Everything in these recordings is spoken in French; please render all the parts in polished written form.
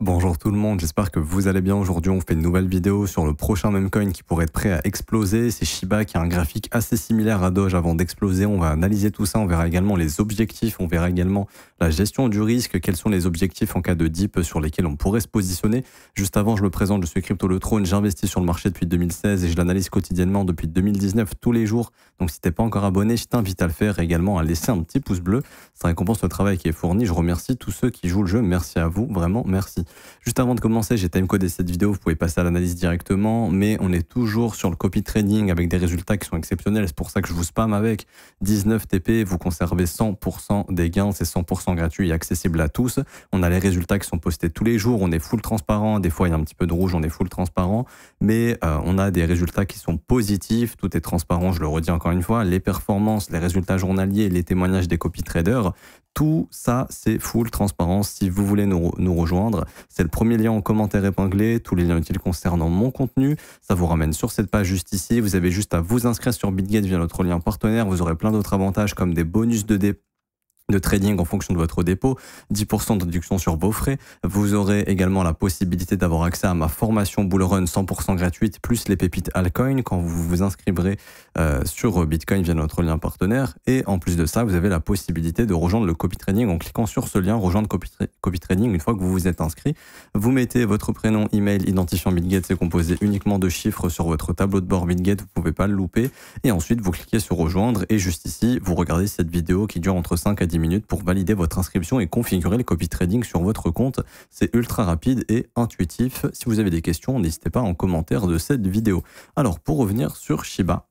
Bonjour tout le monde, j'espère que vous allez bien. Aujourd'hui, on fait une nouvelle vidéo sur le prochain meme coin qui pourrait être prêt à exploser. C'est Shiba qui a un graphique assez similaire à Doge avant d'exploser. On va analyser tout ça, on verra également les objectifs, on verra également la gestion du risque, quels sont les objectifs en cas de dip sur lesquels on pourrait se positionner. Juste avant, je me présente, je suis Crypto Le Trône, j'investis sur le marché depuis 2016 et je l'analyse quotidiennement depuis 2019 tous les jours. Donc si t'es pas encore abonné, je t'invite à le faire et également à laisser un petit pouce bleu. Ça récompense le travail qui est fourni. Je remercie tous ceux qui jouent le jeu. Merci à vous, vraiment merci. Juste avant de commencer, j'ai timecodé cette vidéo, vous pouvez passer à l'analyse directement, mais on est toujours sur le copy trading avec des résultats qui sont exceptionnels. C'est pour ça que je vous spam avec 19 TP, vous conservez 100% des gains, c'est 100% gratuit et accessible à tous. On a les résultats qui sont postés tous les jours, on est full transparent, des fois il y a un petit peu de rouge, on est full transparent, mais on a des résultats qui sont positifs, tout est transparent, je le redis encore une fois, les performances, les résultats journaliers, les témoignages des copy traders, tout ça, c'est full transparence. Si vous voulez nous rejoindre, c'est le premier lien en commentaire épinglé. Tous les liens utiles concernant mon contenu, ça vous ramène sur cette page juste ici. Vous avez juste à vous inscrire sur BitGet via notre lien partenaire. Vous aurez plein d'autres avantages comme des bonus de trading en fonction de votre dépôt, 10% de réduction sur vos frais. Vous aurez également la possibilité d'avoir accès à ma formation Bull Run 100% gratuite, plus les pépites altcoin quand vous vous inscriverez sur Bitcoin via notre lien partenaire. Et en plus de ça, vous avez la possibilité de rejoindre le copy trading en cliquant sur ce lien, rejoindre copy trading une fois que vous vous êtes inscrit. Vous mettez votre prénom, email, identifiant BitGet, c'est composé uniquement de chiffres sur votre tableau de bord BitGet, vous pouvez pas le louper. Et ensuite, vous cliquez sur rejoindre et juste ici, vous regardez cette vidéo qui dure entre 5 à 10 minutes pour valider votre inscription et configurer le copy trading sur votre compte. C'est ultra rapide et intuitif. Si vous avez des questions, n'hésitez pas en commentaire de cette vidéo. Alors, pour revenir sur Shiba,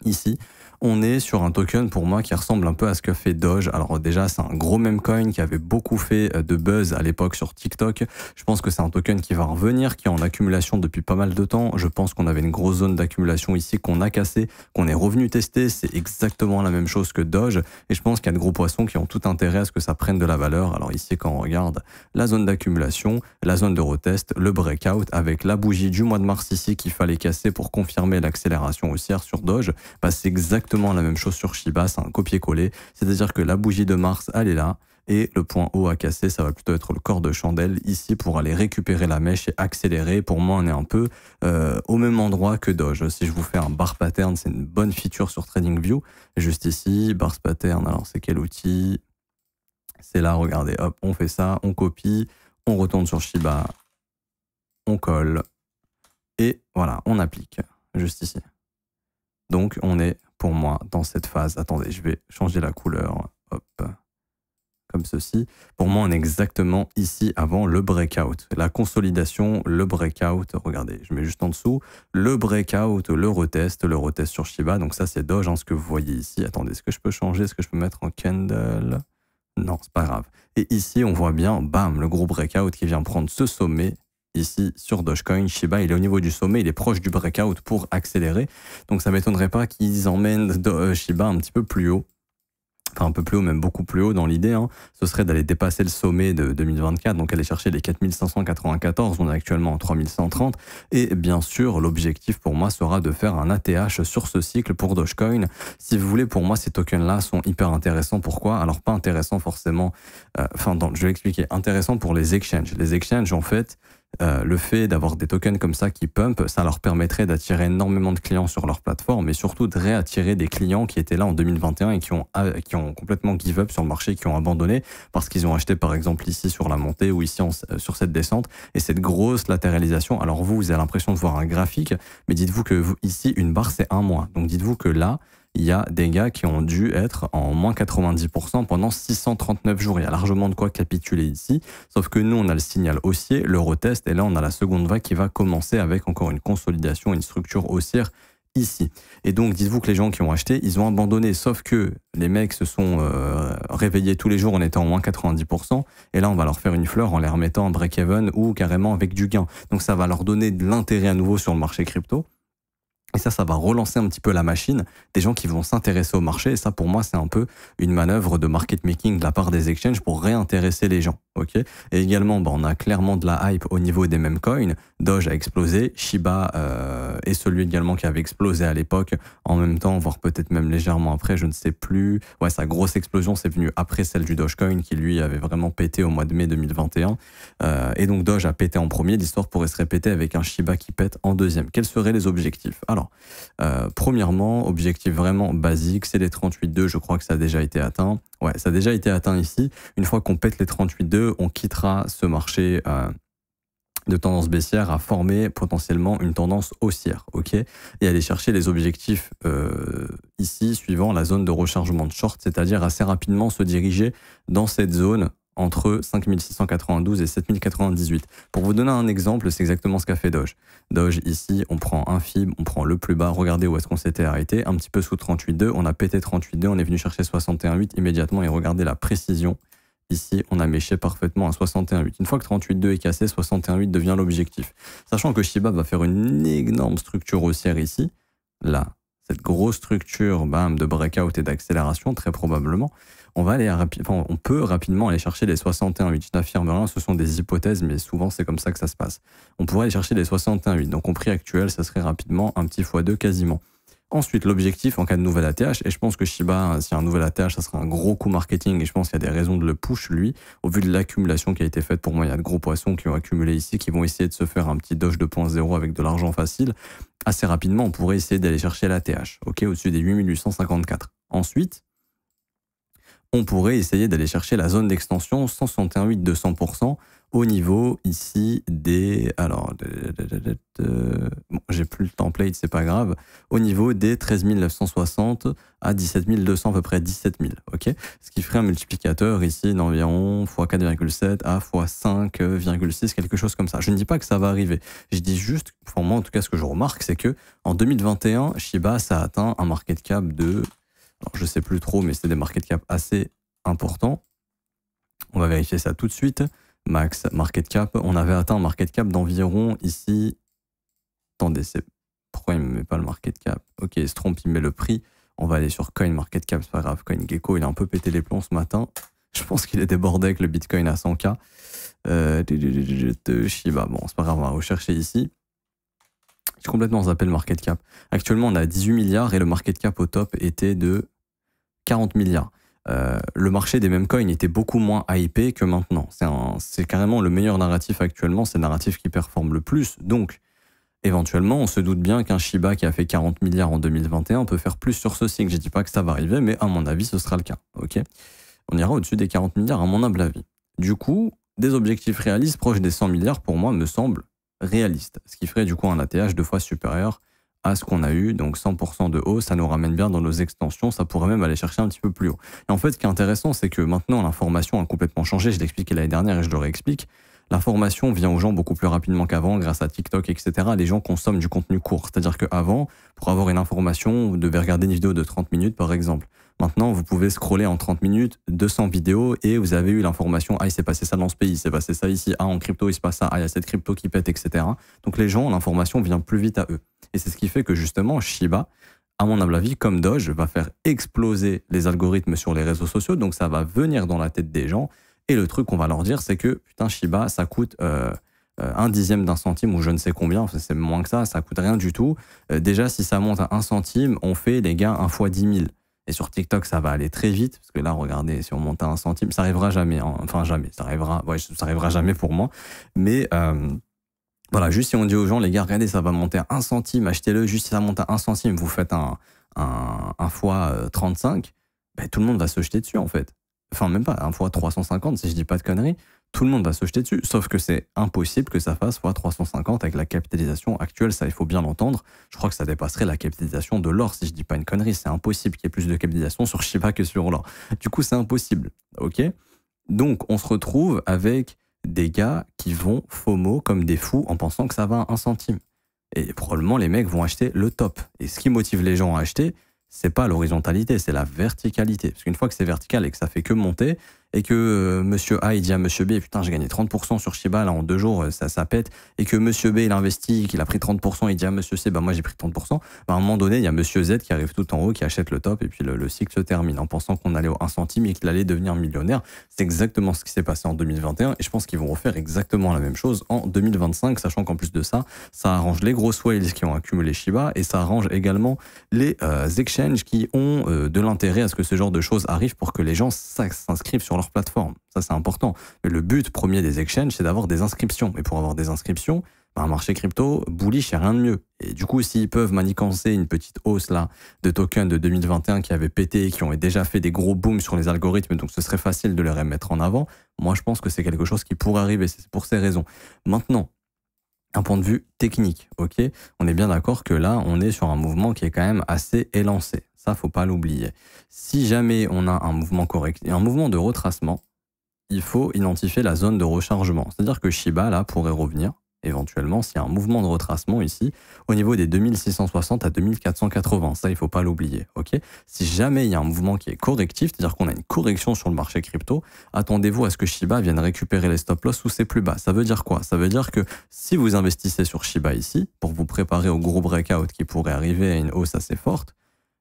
ici, on est sur un token pour moi qui ressemble un peu à ce que fait Doge. Alors déjà, c'est un gros meme coin qui avait beaucoup fait de buzz à l'époque sur TikTok. Je pense que c'est un token qui va revenir, qui est en accumulation depuis pas mal de temps. Je pense qu'on avait une grosse zone d'accumulation ici qu'on a cassée, qu'on est revenu tester. C'est exactement la même chose que Doge. Et je pense qu'il y a de gros poissons qui ont tout intérêt à ce que ça prenne de la valeur. Alors ici, quand on regarde la zone d'accumulation, la zone de retest, le breakout avec la bougie du mois de mars ici qu'il fallait casser pour confirmer l'accélération haussière sur Doge, bah, c'est exactement la même chose sur Shiba, c'est un copier-coller. C'est-à-dire que la bougie de mars, elle est là. Et le point haut à casser, ça va plutôt être le corps de chandelle ici pour aller récupérer la mèche et accélérer. Pour moi, on est un peu au même endroit que Doge. Si je vous fais un bar pattern, c'est une bonne feature sur TradingView. Juste ici, bar pattern, alors c'est quel outil? C'est là, regardez, hop, on fait ça, on copie, on retourne sur Shiba, on colle et voilà, on applique juste ici. Donc, on est, pour moi, dans cette phase. Attendez, je vais changer la couleur. Hop, comme ceci. Pour moi, on est exactement ici avant le breakout. La consolidation, le breakout. Regardez, je mets juste en dessous. Le breakout, le retest sur Shiba. Donc ça, c'est Doge, hein, ce que vous voyez ici. Attendez, est-ce que je peux changer? Est-ce que je peux mettre en candle? Non, c'est pas grave. Et ici, on voit bien, bam, le gros breakout qui vient prendre ce sommet. Ici, sur Dogecoin, Shiba, il est au niveau du sommet, il est proche du breakout pour accélérer. Donc, ça ne m'étonnerait pas qu'ils emmènent Shiba un petit peu plus haut. Enfin, un peu plus haut, même beaucoup plus haut dans l'idée. Hein. Ce serait d'aller dépasser le sommet de 2024, donc aller chercher les 4594, on est actuellement en 3130. Et bien sûr, l'objectif pour moi sera de faire un ATH sur ce cycle pour Dogecoin. Si vous voulez, pour moi, ces tokens-là sont hyper intéressants. Pourquoi? Alors, pas intéressants forcément, je vais l'expliquer. Intéressants pour les exchanges. Les exchanges, en fait, le fait d'avoir des tokens comme ça qui pump, ça leur permettrait d'attirer énormément de clients sur leur plateforme, mais surtout de réattirer des clients qui étaient là en 2021 et qui ont complètement give up sur le marché, qui ont abandonné parce qu'ils ont acheté par exemple ici sur la montée ou ici sur cette descente et cette grosse latéralisation. Alors vous avez l'impression de voir un graphique, mais dites-vous que ici une barre c'est un mois. Donc dites-vous que là, il y a des gars qui ont dû être en moins 90% pendant 639 jours. Il y a largement de quoi capituler ici. Sauf que nous, on a le signal haussier, le retest, et là, on a la seconde vague qui va commencer avec encore une consolidation, une structure haussière ici. Et donc, dites-vous que les gens qui ont acheté, ils ont abandonné. Sauf que les mecs se sont réveillés tous les jours en étant en moins 90%. Et là, on va leur faire une fleur en les remettant en break-even ou carrément avec du gain. Donc, ça va leur donner de l'intérêt à nouveau sur le marché crypto. Et ça va relancer un petit peu la machine, des gens qui vont s'intéresser au marché. Et ça, pour moi, c'est un peu une manœuvre de market making de la part des exchanges pour réintéresser les gens. Ok. Et également, on a clairement de la hype au niveau des mêmes coins. Doge a explosé, Shiba est celui également qui avait explosé à l'époque en même temps, voire peut-être même légèrement après, je ne sais plus. Ouais, sa grosse explosion, c'est venu après celle du Dogecoin qui lui avait vraiment pété au mois de mai 2021. Et donc Doge a pété en premier, l'histoire pourrait se répéter avec un Shiba qui pète en deuxième. Quels seraient les objectifs? Alors, premièrement, objectif vraiment basique, c'est les 38,2, je crois que ça a déjà été atteint. Ouais, ça a déjà été atteint ici. Une fois qu'on pète les 38,2, on quittera ce marché de tendance baissière à former potentiellement une tendance haussière, ok, et aller chercher les objectifs ici suivant la zone de rechargement de short, c'est-à-dire assez rapidement se diriger dans cette zone entre 5692 et 7098. Pour vous donner un exemple, c'est exactement ce qu'a fait Doge. Doge, ici, on prend un fib, on prend le plus bas, regardez où est-ce qu'on s'était arrêté, un petit peu sous 38,2, on a pété 38,2, on est venu chercher 61,8 immédiatement et regardez la précision. Ici, on a méché parfaitement à 61,8. Une fois que 38,2 est cassé, 61,8 devient l'objectif. Sachant que Shiba va faire une énorme structure haussière ici, là, cette grosse structure bam, de breakout et d'accélération, très probablement, on peut rapidement aller chercher les 61,8. Je n'affirme rien, ce sont des hypothèses, mais souvent c'est comme ça que ça se passe. On pourrait aller chercher les 61,8. Donc au prix actuel, ça serait rapidement un petit x2 quasiment. Ensuite, l'objectif en cas de nouvel ATH, et je pense que Shiba, s'il y a un nouvel ATH, ça sera un gros coup marketing, et je pense qu'il y a des raisons de le push, lui, au vu de l'accumulation qui a été faite. Pour moi, il y a de gros poissons qui ont accumulé ici, qui vont essayer de se faire un petit Doge 2.0 avec de l'argent facile. Assez rapidement, on pourrait essayer d'aller chercher l'ATH, ok, au-dessus des 8854. Ensuite, on pourrait essayer d'aller chercher la zone d'extension 161,8 200% au niveau ici des... Alors, bon, j'ai plus le template, c'est pas grave. Au niveau des 13 960 à 17 200, à peu près 17 000. Okay, ce qui ferait un multiplicateur ici d'environ x 4,7 à x 5,6, quelque chose comme ça. Je ne dis pas que ça va arriver. Je dis juste, pour moi en tout cas, ce que je remarque, c'est que en 2021, Shiba, ça a atteint un market cap de... Alors, je sais plus trop, mais c'est des market cap assez importants. On va vérifier ça tout de suite. Max market cap, on avait atteint un market cap d'environ ici. Attendez, pourquoi il ne me met pas le market cap? Ok, il se trompe, il met le prix. On va aller sur Coin Market Cap, c'est pas grave. CoinGecko, il a un peu pété les plombs ce matin. Je pense qu'il est débordé avec le Bitcoin à 100K. Shiba, bon, c'est pas grave, on va rechercher ici. J'ai complètement zappé le market cap. Actuellement, on a 18 milliards et le market cap au top était de 40 milliards. Le marché des mêmes coins était beaucoup moins hypé que maintenant. C'est carrément le meilleur narratif actuellement, c'est le narratif qui performe le plus. Donc, éventuellement, on se doute bien qu'un Shiba qui a fait 40 milliards en 2021 peut faire plus sur ce cycle. Je ne dis pas que ça va arriver, mais à mon avis, ce sera le cas. Okay, on ira au-dessus des 40 milliards à mon humble avis. Du coup, des objectifs réalistes proches des 100 milliards, pour moi, me semblent réalistes. Ce qui ferait du coup un ATH 2 fois supérieur à ce qu'on a eu, donc 100% de hausse, ça nous ramène bien dans nos extensions, ça pourrait même aller chercher un petit peu plus haut. Et en fait, ce qui est intéressant, c'est que maintenant, l'information a complètement changé, je l'expliquais l'année dernière et je le réexplique. L'information vient aux gens beaucoup plus rapidement qu'avant, grâce à TikTok, etc. Les gens consomment du contenu court, c'est-à-dire qu'avant, pour avoir une information, vous devez regarder une vidéo de 30 minutes, par exemple. Maintenant, vous pouvez scroller en 30 minutes 200 vidéos et vous avez eu l'information, ah, il s'est passé ça dans ce pays, il s'est passé ça ici, ah, en crypto, il se passe ça, ah, il y a cette crypto qui pète, etc. Donc les gens, l'information vient plus vite à eux. Et c'est ce qui fait que justement, Shiba, à mon humble avis, comme Doge, va faire exploser les algorithmes sur les réseaux sociaux, donc ça va venir dans la tête des gens. Et le truc qu'on va leur dire, c'est que, putain, Shiba, ça coûte 1/10 d'un centime ou je ne sais combien, c'est moins que ça coûte rien du tout. Déjà, si ça monte à 1 centime, on fait, les gars, 1 fois 10 000. Et sur TikTok, ça va aller très vite, parce que là, regardez, si on monte à 1 centime, ça arrivera jamais, hein. Enfin jamais, ça arrivera jamais pour moi. Mais voilà, juste si on dit aux gens, les gars, regardez, ça va monter à 1 centime, achetez-le, juste si ça monte à 1 centime, vous faites un fois 35, ben, tout le monde va se jeter dessus en fait. Enfin, même pas, 1 fois 350, si je dis pas de conneries, tout le monde va se jeter dessus. Sauf que c'est impossible que ça fasse fois 350 avec la capitalisation actuelle, ça il faut bien l'entendre. Je crois que ça dépasserait la capitalisation de l'or, si je dis pas une connerie. C'est impossible qu'il y ait plus de capitalisation sur Shiba que sur l'or. Du coup, c'est impossible. Ok? Donc, on se retrouve avec des gars qui vont FOMO comme des fous en pensant que ça va à 1 centime. Et probablement, les mecs vont acheter le top. Et ce qui motive les gens à acheter, c'est pas l'horizontalité, c'est la verticalité. Parce qu'une fois que c'est vertical et que ça fait que monter, et que monsieur A il dit à monsieur B putain j'ai gagné 30% sur Shiba là en 2 jours, ça pète, et que monsieur B il investit, qu'il a pris 30%, il dit à monsieur C bah moi j'ai pris 30%, bah, à un moment donné il y a monsieur Z qui arrive tout en haut, qui achète le top, et puis le cycle se termine en pensant qu'on allait au 1 centime et qu'il allait devenir millionnaire. C'est exactement ce qui s'est passé en 2021 et je pense qu'ils vont refaire exactement la même chose en 2025, sachant qu'en plus de ça, ça arrange les grosses whales qui ont accumulé Shiba et ça arrange également les exchanges qui ont de l'intérêt à ce que ce genre de choses arrive pour que les gens s'inscrivent sur leur plateforme. Ça, c'est important. Mais le but premier des exchanges, c'est d'avoir des inscriptions. Et pour avoir des inscriptions, un marché crypto, bullish, il n'y a rien de mieux. Et du coup, s'ils peuvent manigancer une petite hausse là de tokens de 2021 qui avaient pété, qui ont déjà fait des gros booms sur les algorithmes, donc ce serait facile de les remettre en avant, moi je pense que c'est quelque chose qui pourrait arriver, c'est pour ces raisons. Maintenant, un point de vue technique, ok, on est bien d'accord que là, on est sur un mouvement qui est quand même assez élancé. Ça, faut pas l'oublier. Si jamais on a un mouvement correct, un mouvement de retracement, il faut identifier la zone de rechargement. C'est-à-dire que Shiba, là, pourrait revenir, éventuellement, s'il y a un mouvement de retracement ici, au niveau des 2660 à 2480. Ça, il faut pas l'oublier, ok? Si jamais il y a un mouvement qui est correctif, c'est-à-dire qu'on a une correction sur le marché crypto, attendez-vous à ce que Shiba vienne récupérer les stop-loss ou ses plus bas. Ça veut dire quoi? Ça veut dire que si vous investissez sur Shiba ici, pour vous préparer au gros breakout qui pourrait arriver à une hausse assez forte,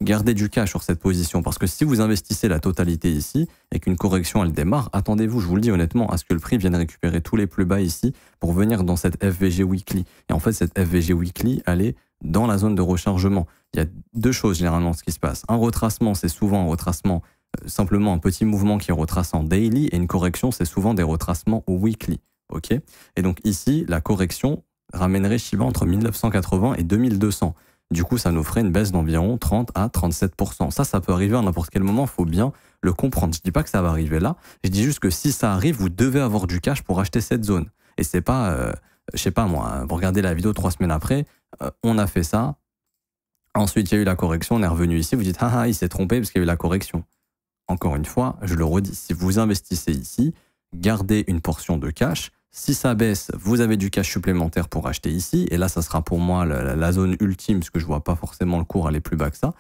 gardez du cash sur cette position, parce que si vous investissez la totalité ici et qu'une correction elle démarre, attendez-vous, je vous le dis honnêtement, à ce que le prix vienne récupérer tous les plus bas ici pour venir dans cette FVG Weekly. Et en fait, cette FVG Weekly, elle est dans la zone de rechargement. Il y a 2 choses généralement ce qui se passe. Un retracement, c'est souvent un retracement, simplement un petit mouvement qui retrace en daily, et une correction, c'est souvent des retracements au weekly. Ok? Et donc ici, la correction ramènerait Shiba entre 1980 et 2200. Du coup, ça nous ferait une baisse d'environ 30 à 37%. Ça peut arriver à n'importe quel moment, il faut bien le comprendre. Je dis pas que ça va arriver là, je dis juste que si ça arrive, vous devez avoir du cash pour acheter cette zone. Et c'est pas, je sais pas moi, vous regardez la vidéo 3 semaines après, on a fait ça, ensuite il y a eu la correction, on est revenu ici, vous dites, ah, il s'est trompé parce qu'il y a eu la correction. Encore une fois, je le redis, si vous investissez ici, gardez une portion de cash. Si ça baisse, vous avez du cash supplémentaire pour acheter ici. Et là, ça sera pour moi la zone ultime, parce que je vois pas forcément le cours aller plus bas que ça.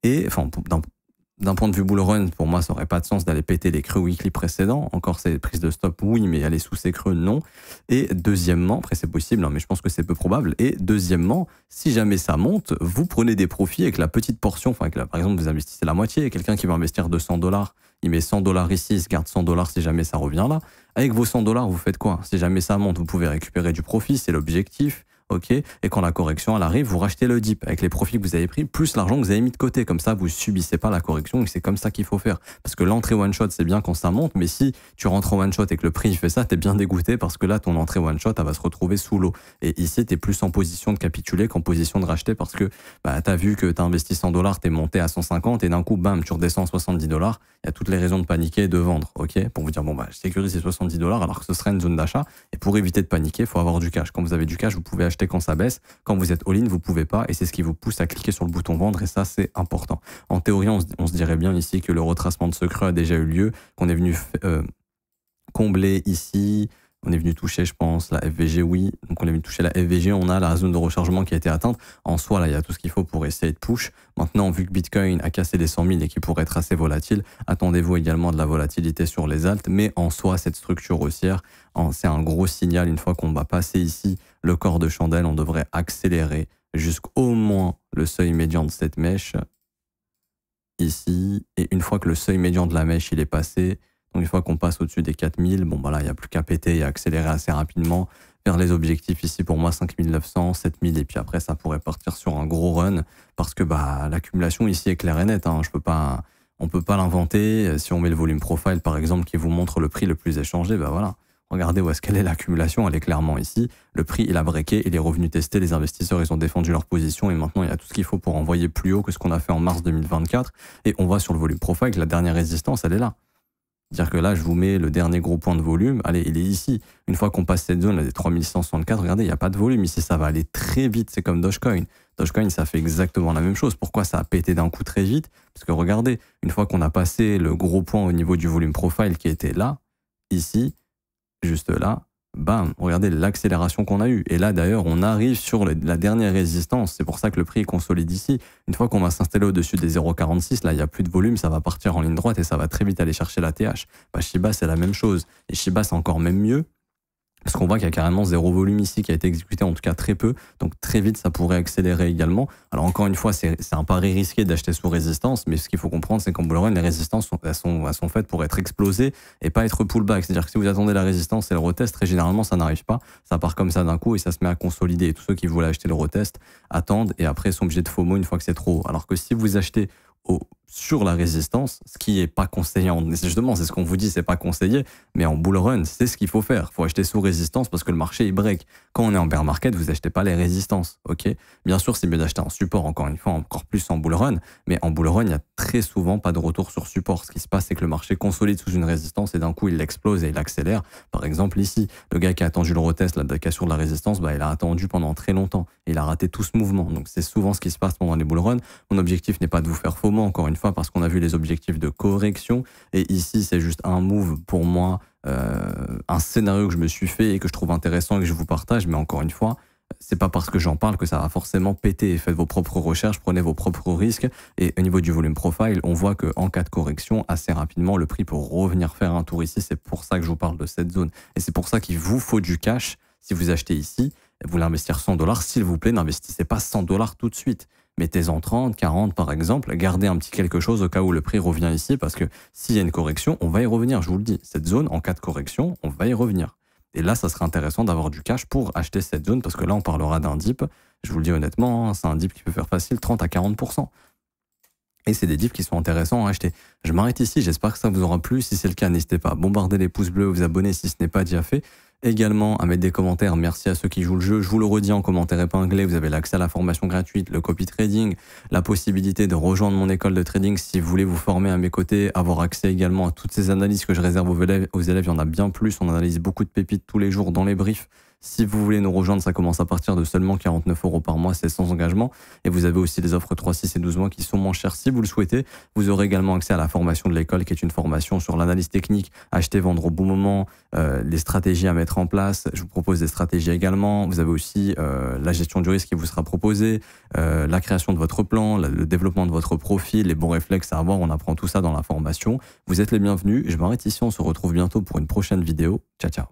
Et enfin, d'un point de vue bull run, pour moi, ça n'aurait pas de sens d'aller péter les creux weekly précédents. Encore ces prises de stop, oui, mais aller sous ces creux, non. Et deuxièmement, après c'est possible, hein, mais je pense que c'est peu probable. Et deuxièmement, si jamais ça monte, vous prenez des profits avec la petite portion. Enfin, par exemple, vous investissez la moitié. Quelqu'un qui va investir 200 $, il met 100 $ ici, il se garde 100 $ si jamais ça revient là. Avec vos 100 $, vous faites quoi? Si jamais ça monte, vous pouvez récupérer du profit, c'est l'objectif. Ok, et quand la correction elle arrive, vous rachetez le dip avec les profits que vous avez pris, plus l'argent que vous avez mis de côté. Comme ça, vous subissez pas la correction, et c'est comme ça qu'il faut faire. Parce que l'entrée one shot, c'est bien quand ça monte, mais si tu rentres en one shot et que le prix fait ça, t'es bien dégoûté parce que là, ton entrée one shot, elle va se retrouver sous l'eau. Et ici, t'es plus en position de capituler qu'en position de racheter parce que bah, t'as vu que t'as investi 100 $, t'es monté à 150 et d'un coup, bam, tu redescends à 70 $. Il y a toutes les raisons de paniquer et de vendre, ok, pour vous dire bon bah je sécurise ces 70 $ alors que ce serait une zone d'achat. Et pour éviter de paniquer, il faut avoir du cash. Quand vous avez du cash, vous pouvez acheter quand ça baisse. Quand vous êtes all-in, vous pouvez pas, et c'est ce qui vous pousse à cliquer sur le bouton vendre, et ça c'est important. En théorie, on se dirait bien ici que le retracement de ce creux a déjà eu lieu, qu'on est venu combler ici. On est venu toucher, je pense, la FVG, oui. Donc, on est venu toucher la FVG. On a la zone de rechargement qui a été atteinte. En soi, là, il y a tout ce qu'il faut pour essayer de push. Maintenant, vu que Bitcoin a cassé les 100 000 et qu'il pourrait être assez volatile, attendez-vous également de la volatilité sur les alts. Mais en soi, cette structure haussière, c'est un gros signal. Une fois qu'on va passer ici le corps de chandelle, on devrait accélérer jusqu'au moins le seuil médian de cette mèche. Ici. Et une fois que le seuil médian de la mèche, il est passé, donc une fois qu'on passe au-dessus des 4000, bon bah là, il n'y a plus qu'à péter et accélérer assez rapidement vers les objectifs ici pour moi 5900, 7000 et puis après ça pourrait partir sur un gros run parce que bah l'accumulation ici est claire et nette. Hein. On peut pas l'inventer. Si on met le volume profile par exemple qui vous montre le prix le plus échangé, bah voilà. Regardez où est-ce qu'elle est l'accumulation, elle est clairement ici. Le prix il a breaké, il est revenu tester, les investisseurs ils ont défendu leur position et maintenant il y a tout ce qu'il faut pour envoyer plus haut que ce qu'on a fait en mars 2024 et on voit sur le volume profile que la dernière résistance elle est là. C'est-à-dire que là, je vous mets le dernier gros point de volume. Allez, il est ici. Une fois qu'on passe cette zone, là, des 3164, regardez, il n'y a pas de volume. Ici, ça va aller très vite. C'est comme Dogecoin. Dogecoin, ça fait exactement la même chose. Pourquoi ça a pété d'un coup très vite? Parce que regardez, une fois qu'on a passé le gros point au niveau du volume profile qui était là, ici, juste là, bam, regardez l'accélération qu'on a eue. Et là, d'ailleurs, on arrive sur la dernière résistance. C'est pour ça que le prix est consolide ici. Une fois qu'on va s'installer au-dessus des 0,46, là, il n'y a plus de volume, ça va partir en ligne droite et ça va très vite aller chercher la TH. Bah, Shiba, c'est la même chose. Et Shiba, c'est encore même mieux. Parce qu'on voit qu'il y a carrément zéro volume ici qui a été exécuté, en tout cas très peu. Donc très vite, ça pourrait accélérer également. Alors encore une fois, c'est un pari risqué d'acheter sous résistance, mais ce qu'il faut comprendre, c'est qu'en bull run, les résistances, elles sont faites pour être explosées et pas être pullback. C'est-à-dire que si vous attendez la résistance et le retest, très généralement, ça n'arrive pas. Ça part comme ça d'un coup et ça se met à consolider. Et tous ceux qui voulaient acheter le retest attendent et après sont obligés de FOMO une fois que c'est trop haut. Alors que si vous achetez sur la résistance, ce qui n'est pas conseillé, justement, c'est ce qu'on vous dit, c'est pas conseillé, mais en bull run, c'est ce qu'il faut faire. Il faut acheter sous résistance parce que le marché, il break. Quand on est en bear market, vous achetez pas les résistances, ok? Bien sûr, c'est mieux d'acheter un support, encore une fois, encore plus en bull run, mais en bull run, il n'y a très souvent pas de retour sur support. Ce qui se passe, c'est que le marché consolide sous une résistance et d'un coup, il l'explose et il accélère. Par exemple, ici, le gars qui a attendu le retest, la cassure de la résistance, bah, il a attendu pendant très longtemps et il a raté tout ce mouvement. Donc, c'est souvent ce qui se passe pendant les bull run. Mon objectif n'est pas de vous faire FOMO, encore une fois, parce qu'on a vu les objectifs de correction. Et ici, c'est juste un move pour moi, un scénario que je me suis fait et que je trouve intéressant et que je vous partage. Mais encore une fois, c'est pas parce que j'en parle que ça va forcément péter. Faites vos propres recherches, prenez vos propres risques. Et au niveau du volume profile, on voit qu'en cas de correction, assez rapidement, le prix peut revenir faire un tour ici. C'est pour ça que je vous parle de cette zone. Et c'est pour ça qu'il vous faut du cash. Si vous achetez ici, vous voulez investir 100 $, s'il vous plaît, n'investissez pas 100 $ tout de suite. Mettez-en 30, 40 par exemple, gardez un petit quelque chose au cas où le prix revient ici, parce que s'il y a une correction, on va y revenir, je vous le dis. Cette zone, en cas de correction, on va y revenir. Et là, ça serait intéressant d'avoir du cash pour acheter cette zone, parce que là, on parlera d'un dip. Je vous le dis honnêtement, c'est un dip qui peut faire facile 30 à 40%. Et c'est des dips qui sont intéressants à acheter. Je m'arrête ici, j'espère que ça vous aura plu. Si c'est le cas, n'hésitez pas à bombarder les pouces bleus, vous abonner si ce n'est pas déjà fait. Également à mettre des commentaires, merci à ceux qui jouent le jeu. Je vous le redis en commentaire épinglé, vous avez l'accès à la formation gratuite, le copy trading, la possibilité de rejoindre mon école de trading si vous voulez vous former à mes côtés, avoir accès également à toutes ces analyses que je réserve aux élèves. Il y en a bien plus, on analyse beaucoup de pépites tous les jours dans les briefs. Si vous voulez nous rejoindre, ça commence à partir de seulement 49 € par mois, c'est sans engagement. Et vous avez aussi les offres 3, 6 et 12 mois qui sont moins chères si vous le souhaitez. Vous aurez également accès à la formation de l'école qui est une formation sur l'analyse technique, acheter, vendre au bon moment, les stratégies à mettre en place. Je vous propose des stratégies également. Vous avez aussi la gestion du risque qui vous sera proposée, la création de votre plan, le développement de votre profil, les bons réflexes à avoir. On apprend tout ça dans la formation. Vous êtes les bienvenus. Je m'arrête ici. On se retrouve bientôt pour une prochaine vidéo. Ciao, ciao.